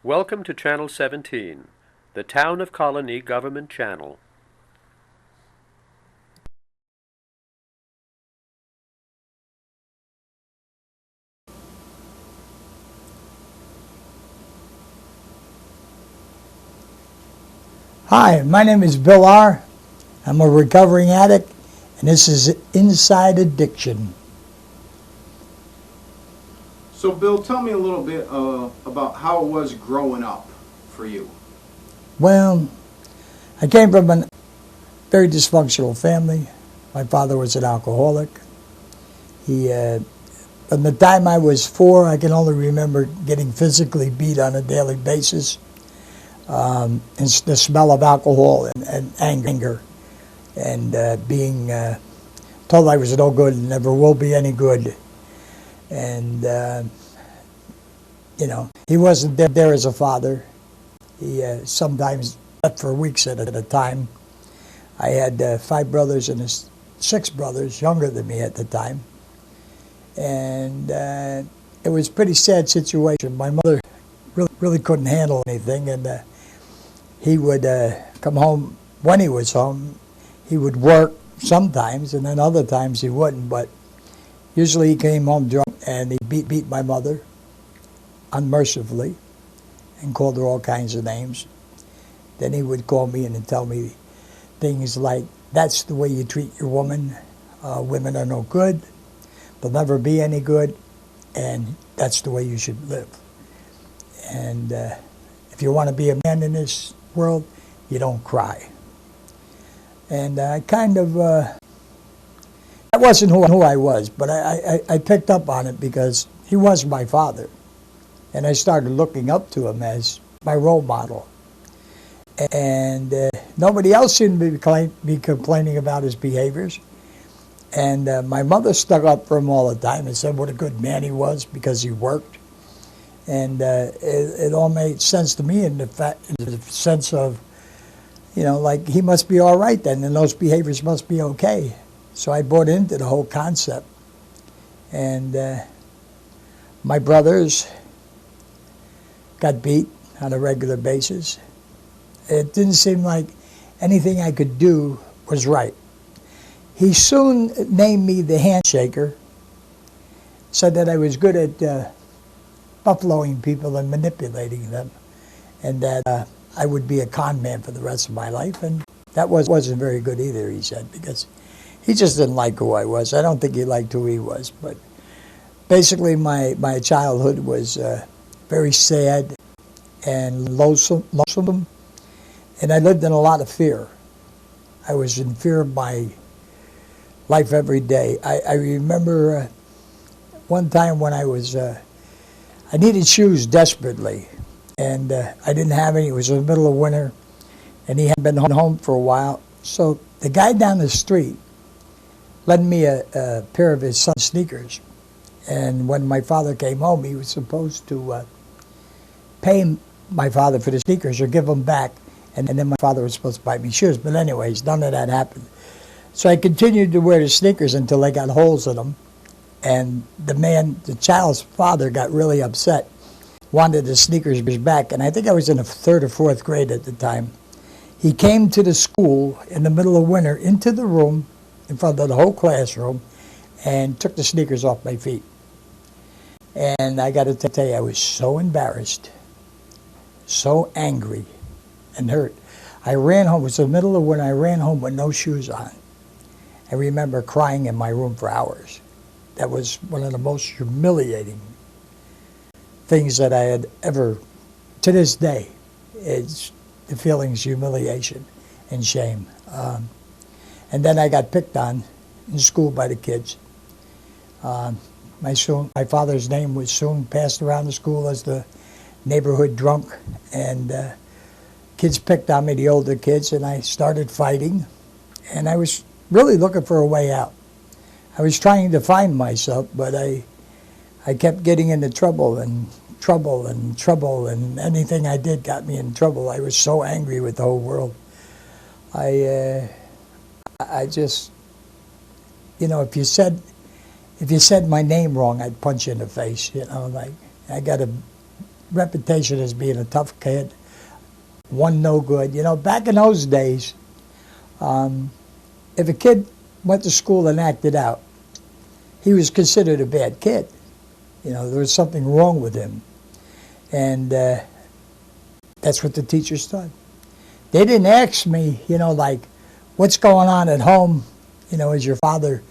Welcome to Channel 17, the Town of Colonie Government Channel. Hi, my name is Bill R. I'm a recovering addict, and this is Inside Addiction. So, Bill, tell me a little bit about how it was growing up for you. Well, I came from a very dysfunctional family. My father was an alcoholic. From the time I was 4, I can only remember getting physically beat on a daily basis, and the smell of alcohol and anger, and being told I was no good and never will be any good. And, he wasn't there as a father. He sometimes left for weeks at a time. I had 5 brothers and 6 brothers younger than me at the time. And it was a pretty sad situation. My mother really couldn't handle anything, and he would come home. When he was home, he would work sometimes, and then other times he wouldn't, but usually he came home drunk, and he beat my mother unmercifully and called her all kinds of names. Then he would call me in and tell me things like, "That's the way you treat your woman. Women are no good. They'll never be any good, and that's the way you should live. And if you want to be a man in this world, you don't cry." And I kind of, that wasn't who I was, but I picked up on it because he was my father. And I started looking up to him as my role model. And nobody else seemed to be complaining about his behaviors. And my mother stuck up for him all the time and said what a good man he was because he worked. And it all made sense to me in the sense of, like he must be all right then, and those behaviors must be okay. So I bought into the whole concept. And my brothers got beat on a regular basis. It didn't seem like anything I could do was right. He soon named me the handshaker, said that I was good at buffaloing people and manipulating them, and that I would be a con man for the rest of my life, and that wasn't very good either, he said, because he just didn't like who I was. I don't think he liked who he was, but basically my childhood was very sad and lonesome, and I lived in a lot of fear. I was in fear of my life every day. I remember one time when I needed shoes desperately, and I didn't have any. It was in the middle of winter, and he hadn't been home for a while. So the guy down the street lent me a pair of his son's sneakers. And when my father came home, he was supposed to pay my father for the sneakers or give them back, and then my father was supposed to buy me shoes. But anyways, none of that happened. So I continued to wear the sneakers until they got holes in them. And the child's father got really upset, wanted the sneakers back. And I think I was in the 3rd or 4th grade at the time. He came to the school in the middle of winter, into the room, in front of the whole classroom, and took the sneakers off my feet. And I got to tell you, I was so embarrassed, so angry and hurt. I ran home. It was the middle of winter. I ran home with no shoes on. I remember crying in my room for hours. That was one of the most humiliating things that I had ever, to this day, it's the feelings, humiliation and shame. And then I got picked on in school by the kids. My father's name was soon passed around the school as the neighborhood drunk, and kids picked on me, the older kids, and I started fighting, and I was really looking for a way out. I was trying to find myself, but I kept getting into trouble, and anything I did got me in trouble. I was so angry with the whole world. I just, if you said my name wrong, I'd punch you in the face, like I got a reputation as being a tough kid, one no good. You know, back in those days, if a kid went to school and acted out, he was considered a bad kid. You know, there was something wrong with him. And that's what the teachers thought. They didn't ask me, you know, like, what's going on at home? You know, is your father,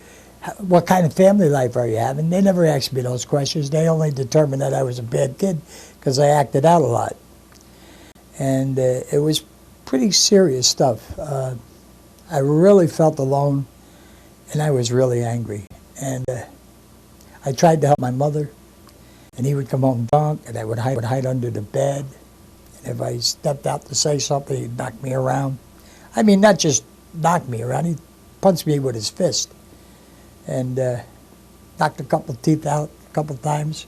what kind of family life are you having? They never asked me those questions. They only determined that I was a bad kid because I acted out a lot. And it was pretty serious stuff. I really felt alone, and I was really angry. And I tried to help my mother, and he would come home drunk, and I would hide under the bed. And if I stepped out to say something, he'd knock me around. I mean, not just knock me around, he'd punch me with his fist. And knocked a couple teeth out a couple times.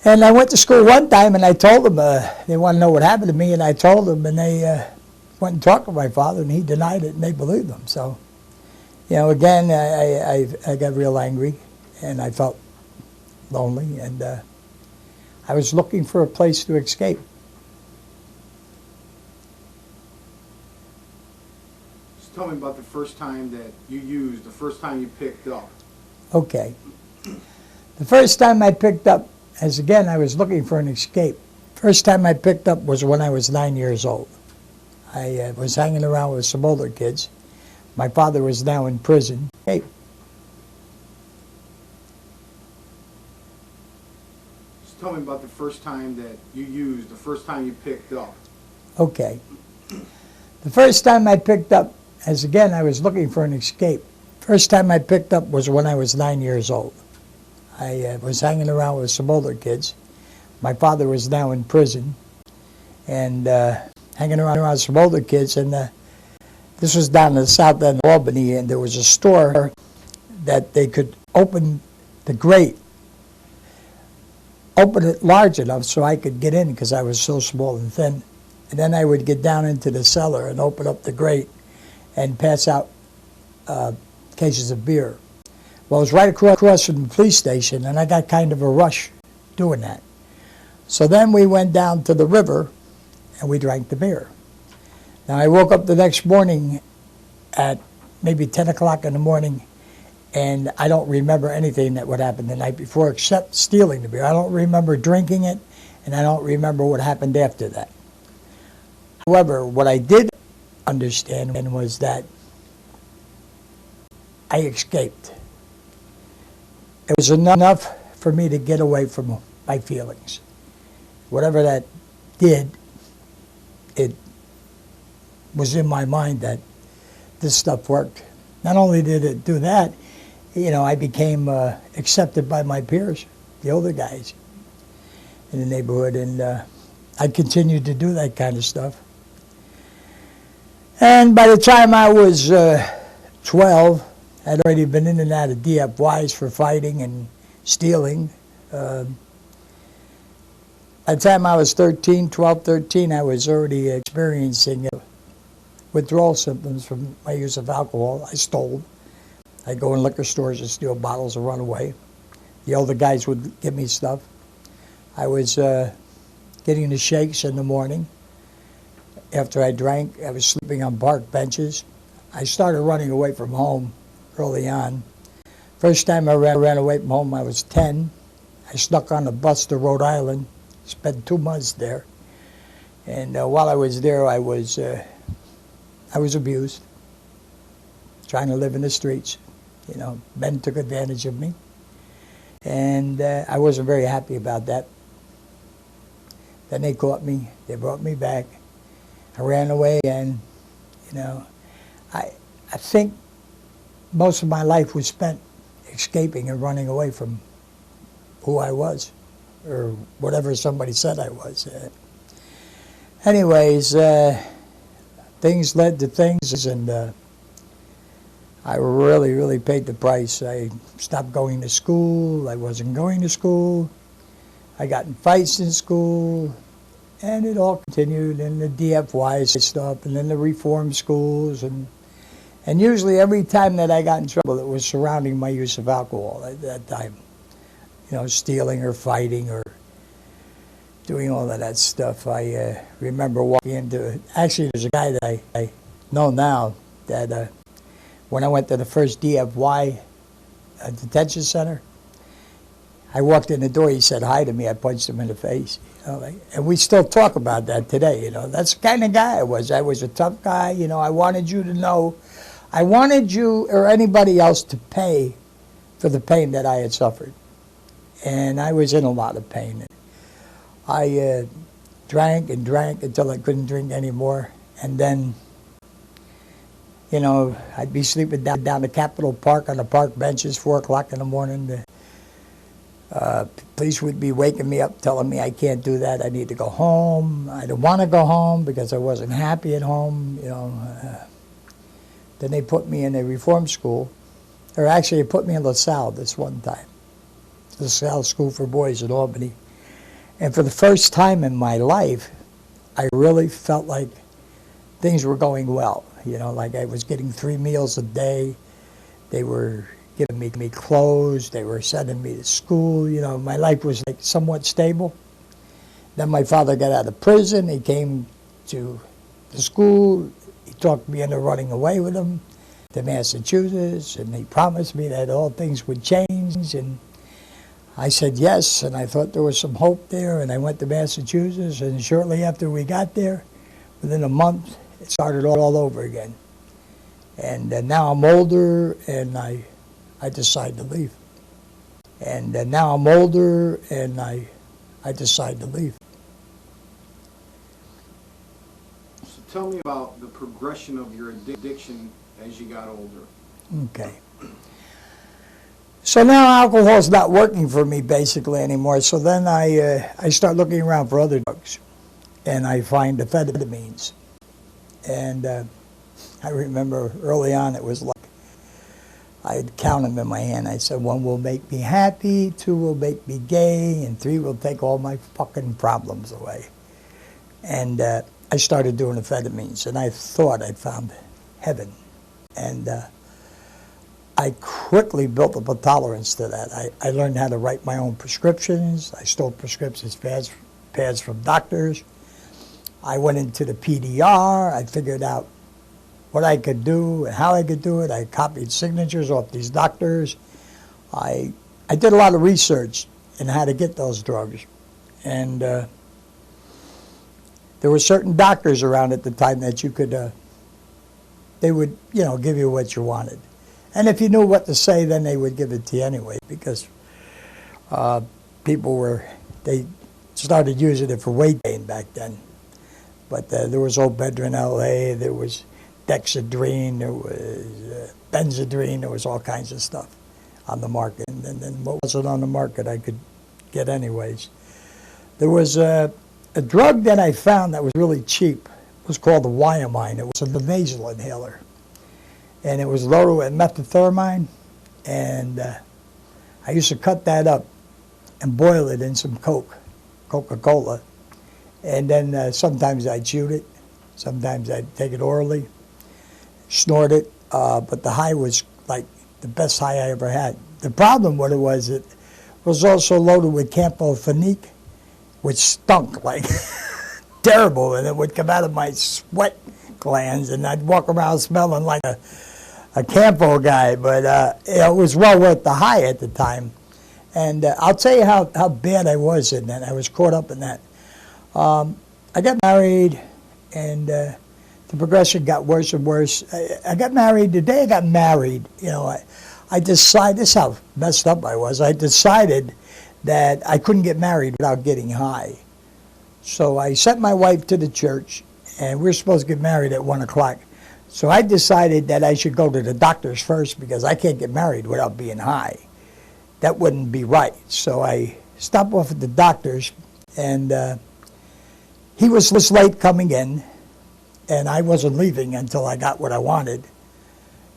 And I went to school one time, and I told them, they want to know what happened to me, and I told them, and they went and talked with my father, and he denied it, and they believed him. So, you know, again, I got real angry, and I felt lonely, and I was looking for a place to escape. Just tell me about the first time that you used, the first time you picked up. Okay. The first time I picked up, as again, I was looking for an escape. First time I picked up was when I was 9 years old. I was hanging around with some older kids. My father was now in prison. Hey. Just tell me about the first time that you used, the first time you picked up. Okay. The first time I picked up, as again, I was looking for an escape. First time I picked up was when I was 9 years old. I was hanging around with some older kids. My father was now in prison. And hanging around with some older kids, and this was down in the south end of Albany, and there was a store that they could open the grate, open it large enough so I could get in because I was so small and thin. And then I would get down into the cellar and open up the grate and pass out cases of beer. Well, it was right across from the police station, and I got kind of a rush doing that. So then we went down to the river, and we drank the beer. Now, I woke up the next morning at maybe 10 o'clock in the morning, and I don't remember anything that would happen the night before except stealing the beer. I don't remember drinking it, and I don't remember what happened after that. However, what I did understand was that I escaped. It was enough for me to get away from my feelings. Whatever that did, it was in my mind that this stuff worked. Not only did it do that, you know, I became accepted by my peers, the older guys in the neighborhood, and I continued to do that kind of stuff. And by the time I was 12, I'd already been in and out of DFYs for fighting and stealing. By the time I was 12, 13, I was already experiencing withdrawal symptoms from my use of alcohol. I stole. I'd go in liquor stores and steal bottles and run away. The older guys would give me stuff. I was getting the shakes in the morning. After I drank, I was sleeping on park benches. I started running away from home early on. First time I ran away from home, I was 10. I snuck on a bus to Rhode Island, spent 2 months there. And while I was there, I was abused, trying to live in the streets. You know, men took advantage of me. And I wasn't very happy about that. Then they caught me, they brought me back. I ran away, and, you know, I think most of my life was spent escaping and running away from who I was, or whatever somebody said I was. Anyways, things led to things, and I really, really paid the price. I stopped going to school. I wasn't going to school. I got in fights in school, and it all continued, and the DFYs stuff, and then the reform schools, and usually every time that I got in trouble, it was surrounding my use of alcohol at that time. You know, stealing or fighting or doing all of that stuff, I remember walking into, actually there's a guy that I know now that when I went to the first DFY detention center, I walked in the door, he said hi to me, I punched him in the face. You know, like, and we still talk about that today, you know. That's the kind of guy I was. I was a tough guy, you know. I wanted you to know, I wanted you or anybody else to pay for the pain that I had suffered. And I was in a lot of pain. I drank and drank until I couldn't drink anymore. And then, you know, I'd be sleeping down at Capitol Park on the park benches, 4 o'clock in the morning. The police would be waking me up, telling me I can't do that, I need to go home. I didn't want to go home because I wasn't happy at home, you know. Then they put me in a reform school, or actually they put me in LaSalle this one time. LaSalle School for Boys in Albany. And for the first time in my life, I really felt like things were going well. You know, like I was getting 3 meals a day. They were giving me clothes. They were sending me to school. You know, my life was like somewhat stable. Then my father got out of prison. He came to the school. He talked me into running away with him to Massachusetts, and he promised me that all things would change. And I said yes, and I thought there was some hope there, and I went to Massachusetts, and shortly after we got there, within a month, it started all over again. And now I'm older, and I decide to leave. And now I'm older, and I decide to leave. So tell me about the progression of your addiction as you got older. Okay. So now alcohol's not working for me basically anymore. So then I start looking around for other drugs, and I find amphetamines. And I remember early on it was like I'd count them in my hand. I said 1 will make me happy, 2 will make me gay, and 3 will take all my fucking problems away. And I started doing amphetamines, and I thought I'd found heaven. And I quickly built up a tolerance to that. I learned how to write my own prescriptions. I stole prescriptions pads from doctors. I went into the PDR. I figured out what I could do and how I could do it. I copied signatures off these doctors. I did a lot of research in how to get those drugs. And there were certain doctors around at the time that you could, they would, you know, give you what you wanted. And if you knew what to say, then they would give it to you anyway, because they started using it for weight gain back then. But there was Obedrin LA, there was Dexedrine, there was Benzedrine, there was all kinds of stuff on the market. And then what wasn't on the market I could get anyways. There was a drug that I found that was really cheap. It was called the Wyamine. It was a nasal inhaler. And it was loaded with methamphetamine, and I used to cut that up and boil it in some Coca-Cola. And then sometimes I'd shoot it, sometimes I'd take it orally, snort it, but the high was like the best high I ever had. The problem with it was also loaded with camphorphenique, which stunk like terrible, and it would come out of my sweat glands, and I'd walk around smelling like a campo guy, but it was well worth the high at the time. And I'll tell you how bad I was in that. I was caught up in that. I got married, and the progression got worse and worse. I got married, the day I got married, you know, I decided, this is how messed up I was, I decided that I couldn't get married without getting high. So I sent my wife to the church, and we were supposed to get married at 1 o'clock. So I decided that I should go to the doctors first because I can't get married without being high. That wouldn't be right. So I stopped off at the doctor's, and he was late coming in, and I wasn't leaving until I got what I wanted.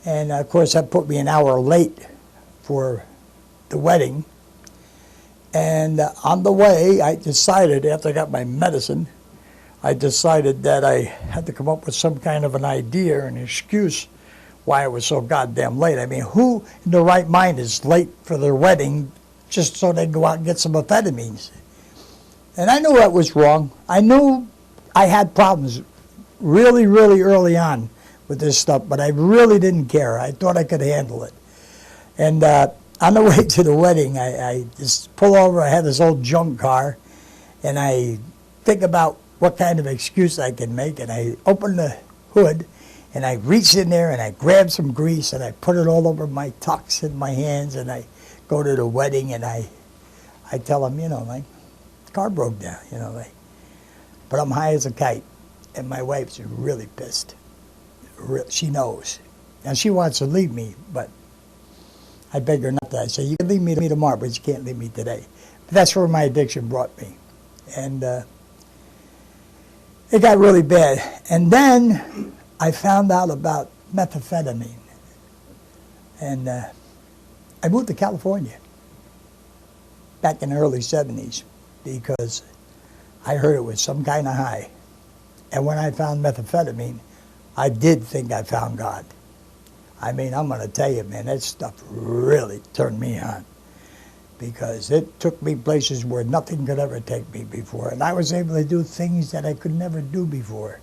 And of course that put me an hour late for the wedding. And on the way, I decided, after I got my medicine, I decided that I had to come up with some kind of an idea, an excuse why I was so goddamn late. I mean, who in their right mind is late for their wedding just so they can go out and get some amphetamines? And I knew what was wrong. I knew I had problems really, really early on with this stuff, but I really didn't care. I thought I could handle it. And on the way to the wedding, I just pull over. I have this old junk car, and I think about what kind of excuse I can make, and I open the hood, and I reach in there, and I grab some grease, and I put it all over my tux and my hands, and I go to the wedding, and I tell them, you know, like, car broke down, you know, like, but I'm high as a kite, and my wife's really pissed. She knows. And she wants to leave me, but I beg her not to. I say, you can leave me tomorrow, but you can't leave me today. But that's where my addiction brought me. And it got really bad. And then I found out about methamphetamine. And I moved to California back in the early 70s because I heard it was some kind of high. And when I found methamphetamine, I did think I found God. I mean, I'm going to tell you, man, that stuff really turned me on because it took me places where nothing could ever take me before. And I was able to do things that I could never do before.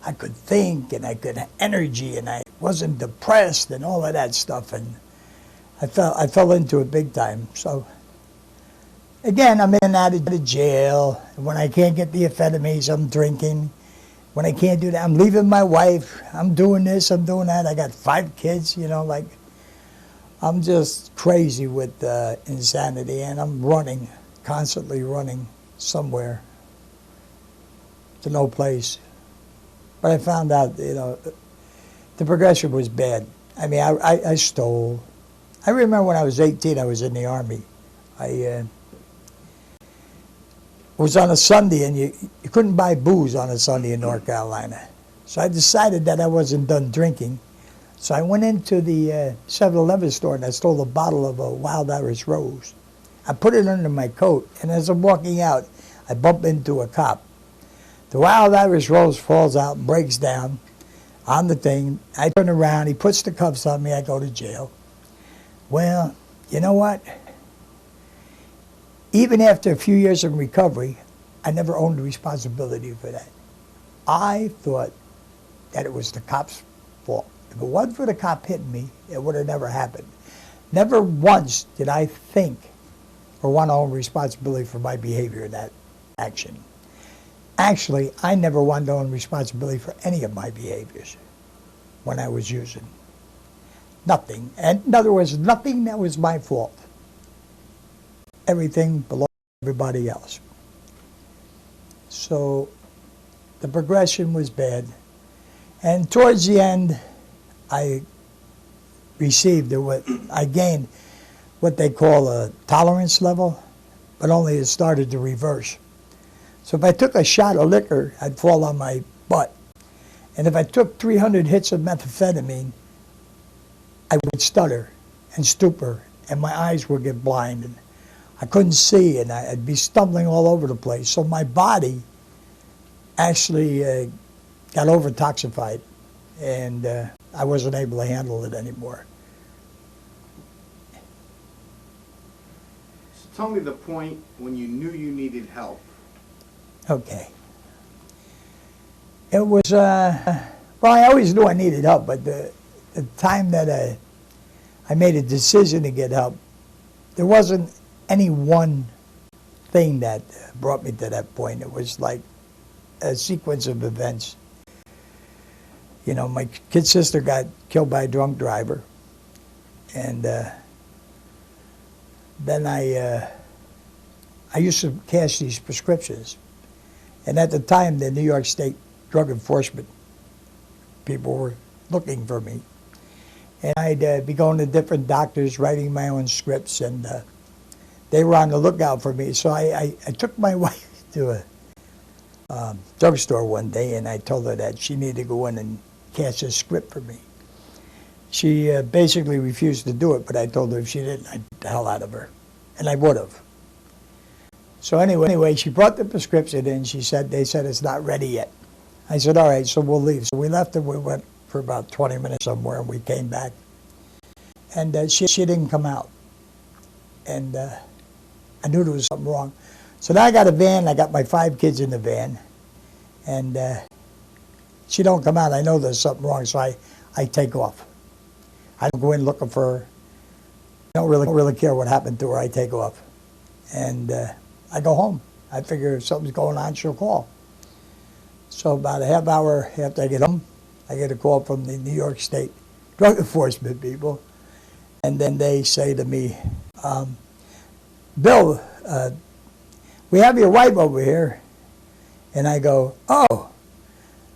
I could think, and I could have energy, and I wasn't depressed and all of that stuff. And I fell into it big time. So again, I'm in and out of jail. And when I can't get the amphetamines, I'm drinking. When I can't do that, I'm leaving my wife. I'm doing this, I'm doing that. I got 5 kids, you know, like, I'm just crazy with insanity, and I'm running, constantly running somewhere to no place. But I found out, you know, the progression was bad. I mean, I stole. I remember when I was 18, I was in the Army. It was on a Sunday, and you couldn't buy booze on a Sunday in North Carolina. So I decided that I wasn't done drinking. So I went into the 7-Eleven store, and I stole a bottle of a Wild Irish Rose. I put it under my coat, and as I'm walking out, I bump into a cop. The Wild Irish Rose falls out and breaks down on the thing. I turn around, he puts the cuffs on me, I go to jail. Well, you know what? Even after a few years of recovery, I never owned the responsibility for that. I thought that it was the cop's fault. If it wasn't for the cop hitting me, it would have never happened. Never once did I think or want to own responsibility for my behavior in that action. Actually, I never wanted to own responsibility for any of my behaviors when I was using. Nothing. And in other words, nothing that was my fault. Everything belonged to everybody else. So the progression was bad. And towards the end, I gained what they call a tolerance level, but only it started to reverse. So if I took a shot of liquor, I'd fall on my butt. And if I took 300 hits of methamphetamine, I would stutter and stupor, and my eyes would get blind. And I couldn't see, and I'd be stumbling all over the place. So my body actually got over-toxified, and I wasn't able to handle it anymore. So tell me the point when you knew you needed help. Okay. It was, well, I always knew I needed help, but the time that I made a decision to get help, there wasn't any one thing that brought me to that point. It was like a sequence of events. You know, my kid sister got killed by a drunk driver, and then I used to cash these prescriptions, and at the time the New York State Drug Enforcement people were looking for me, and I'd be going to different doctors, writing my own scripts, and they were on the lookout for me. So I took my wife to a drugstore one day, and I told her that she needed to go in and cash a script for me. She basically refused to do it, but I told her if she didn't, I'd beat the hell out of her. And I would have. So anyway, she brought the prescription in. They said it's not ready yet. I said, all right, so we'll leave. So we left and we went for about 20 minutes somewhere, and we came back. And she didn't come out. And I knew there was something wrong. So now I got a van. I got my 5 kids in the van. And she don't come out. I know there's something wrong, so I take off. I don't go in looking for her. I don't really care what happened to her. I take off. And I go home. I figure if something's going on, she'll call. So about a half hour after I get home, I get a call from the New York State Drug Enforcement people. And then they say to me, Bill, we have your wife over here. And I go, oh,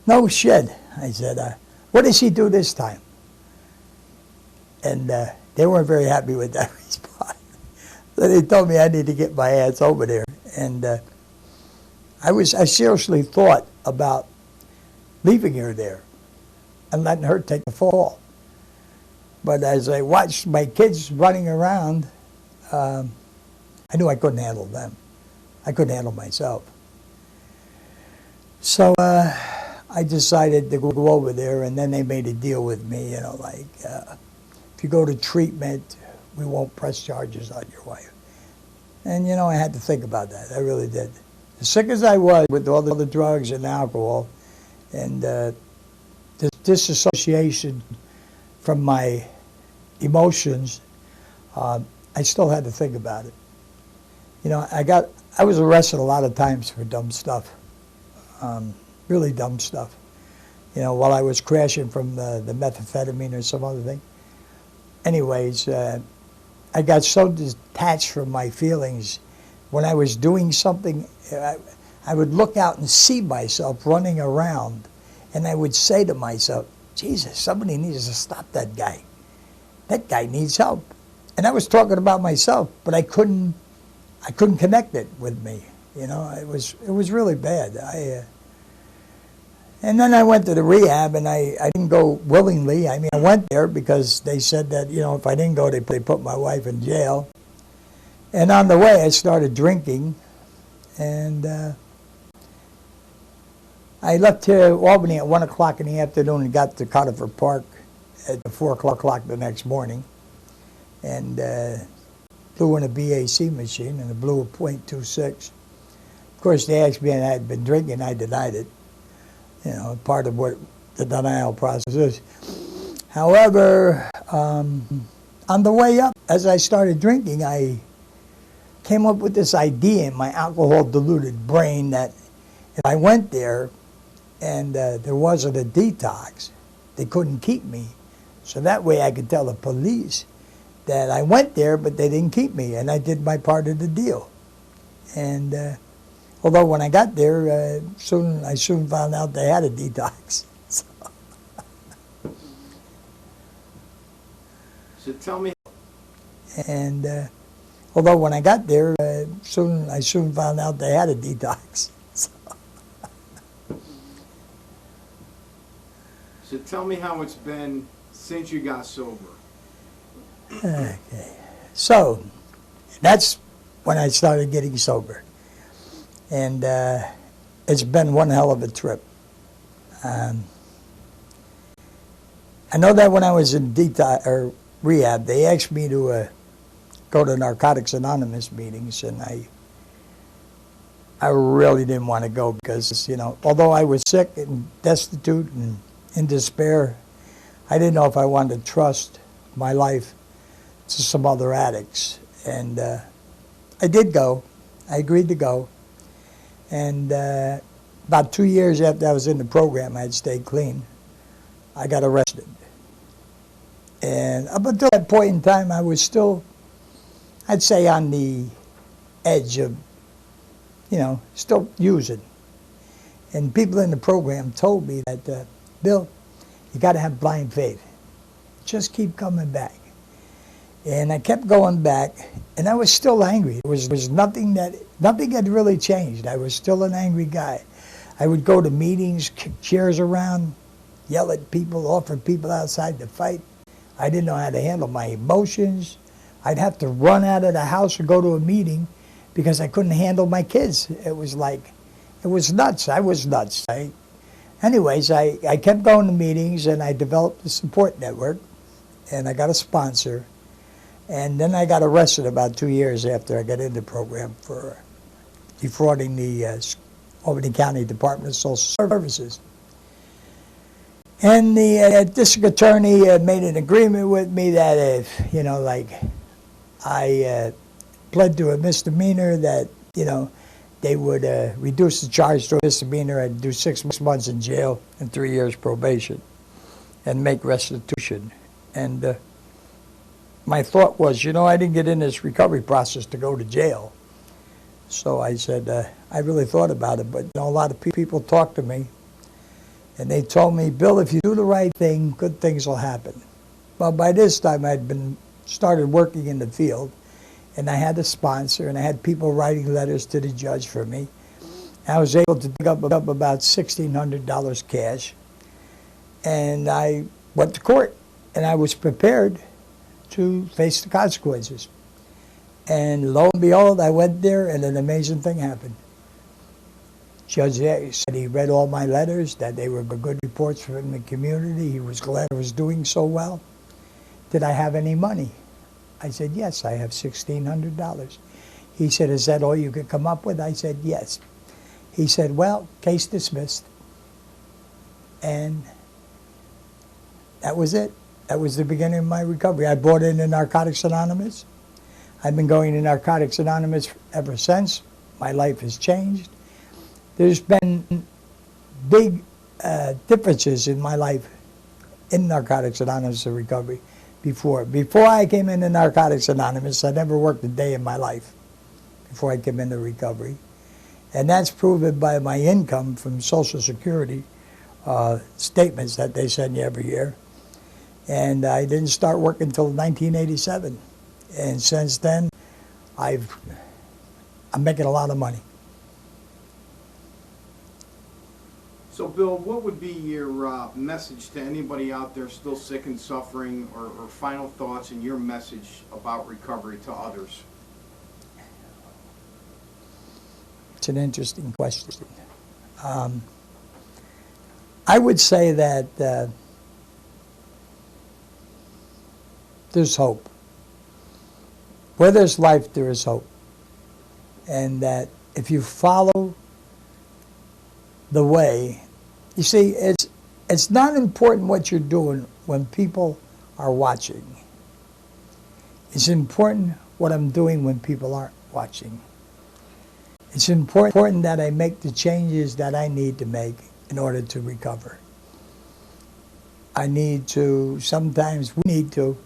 no shit. I said, what did she do this time? And they weren't very happy with that response. So they told me I need to get my ass over there. And I seriously thought about leaving her there and letting her take the fall. But as I watched my kids running around, I knew I couldn't handle them. I couldn't handle myself. So I decided to go over there, and then they made a deal with me, you know, like, if you go to treatment, we won't press charges on your wife. And, you know, I had to think about that. I really did. As sick as I was with all the drugs and alcohol and this disassociation from my emotions, I still had to think about it. You know, I was arrested a lot of times for dumb stuff. Really dumb stuff. You know, while I was crashing from the methamphetamine or some other thing. Anyways, I got so detached from my feelings. When I was doing something, I would look out and see myself running around, and I would say to myself, Jesus, somebody needs to stop that guy. That guy needs help. And I was talking about myself, but I couldn't connect it with me. You know, it was really bad. And then I went to the rehab, and I didn't go willingly. I mean, I went there because they said that, you know, if I didn't go, they put my wife in jail. And on the way, I started drinking, and I left here Albany at 1 o'clock in the afternoon and got to Conifer Park at 4 o'clock the next morning, and blew in a BAC machine, and it blew a .26. Of course, they asked me if I had been drinking. I denied it. You know, part of what the denial process is. However, on the way up, as I started drinking, I came up with this idea in my alcohol-diluted brain that if I went there and there wasn't a detox, they couldn't keep me. So that way I could tell the police that I went there, but they didn't keep me, and I did my part of the deal. And although when I got there, I soon found out they had a detox. So tell me. And although when I got there, I soon found out they had a detox. So tell me how it's been since you got sober. Okay. So that's when I started getting sober. And it's been one hell of a trip. I know that when I was in rehab, they asked me to go to Narcotics Anonymous meetings, and I really didn't want to go because, you know, although I was sick and destitute and in despair, I didn't know if I wanted to trust my life to some other addicts. And I did go. I agreed to go. And about 2 years after I was in the program, I had stayed clean, I got arrested. And up until that point in time, I was still, I'd say, on the edge of, you know, still using. And people in the program told me that, Bill, you got to have blind faith. Just keep coming back. And I kept going back, and I was still angry. There was nothing had really changed. I was still an angry guy. I would go to meetings, kick chairs around, yell at people, offer people outside to fight. I didn't know how to handle my emotions. I'd have to run out of the house or go to a meeting because I couldn't handle my kids. It was nuts. I was nuts. Anyways, I kept going to meetings, and I developed a support network, and I got a sponsor. And then I got arrested about 2 years after I got in the program for defrauding the Albany County Department of Social Services. And the district attorney made an agreement with me that if, like I pled to a misdemeanor, that, they would reduce the charge to a misdemeanor. I'd do 6 months in jail and 3 years probation and make restitution. And my thought was, I didn't get in this recovery process to go to jail. So I said, I really thought about it, but a lot of people talked to me, and they told me, Bill, if you do the right thing, good things will happen. Well, by this time, I'd started working in the field, and I had a sponsor, and I had people writing letters to the judge for me. I was able to dig up about $1,600 cash, and I went to court, and I was prepared to face the consequences. And lo and behold, I went there, and an amazing thing happened. Judge said he read all my letters, that they were good reports from the community. He was glad I was doing so well. Did I have any money? I said, yes, I have $1,600. He said, is that all you could come up with? I said, yes. He said, well, case dismissed. And that was it. That was the beginning of my recovery. I bought into Narcotics Anonymous. I've been going to Narcotics Anonymous ever since. My life has changed. There's been big differences in my life in Narcotics Anonymous and recovery before. Before I came into Narcotics Anonymous, I never worked a day in my life before I came into recovery. And that's proven by my income from Social Security statements that they send you every year. And I didn't start working until 1987. And since then, I'm making a lot of money. So, Bill, what would be your message to anybody out there still sick and suffering, or final thoughts and your message about recovery to others? It's an interesting question. I would say that there's hope. Where there's life, there is hope. And that if you follow the way, you see, it's not important what you're doing when people are watching. It's important what I'm doing when people aren't watching. It's important that I make the changes that I need to make in order to recover. Sometimes we need to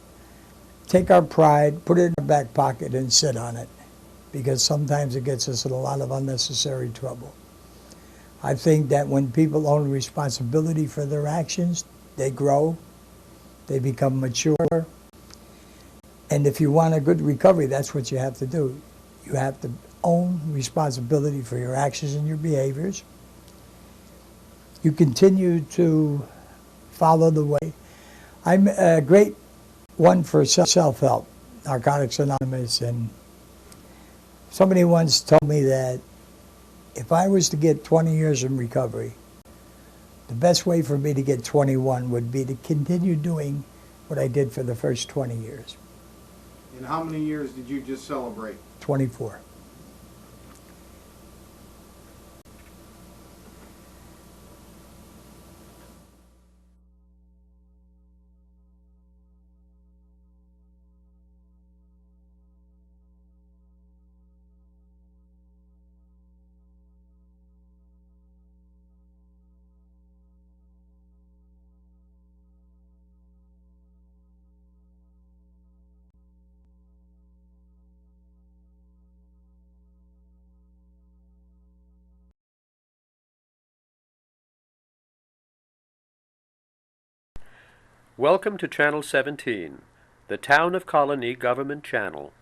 take our pride, put it in our back pocket, and sit on it, because sometimes it gets us in a lot of unnecessary trouble. I think that when people own responsibility for their actions, they grow, they become mature, and if you want a good recovery, that's what you have to do. You have to own responsibility for your actions and your behaviors. You continue to follow the way. I'm a great one for self-help, Narcotics Anonymous, and somebody once told me that if I was to get 20 years in recovery, the best way for me to get 21 would be to continue doing what I did for the first 20 years. And how many years did you just celebrate? 24. Welcome to Channel 17, the Town of Colonie Government Channel.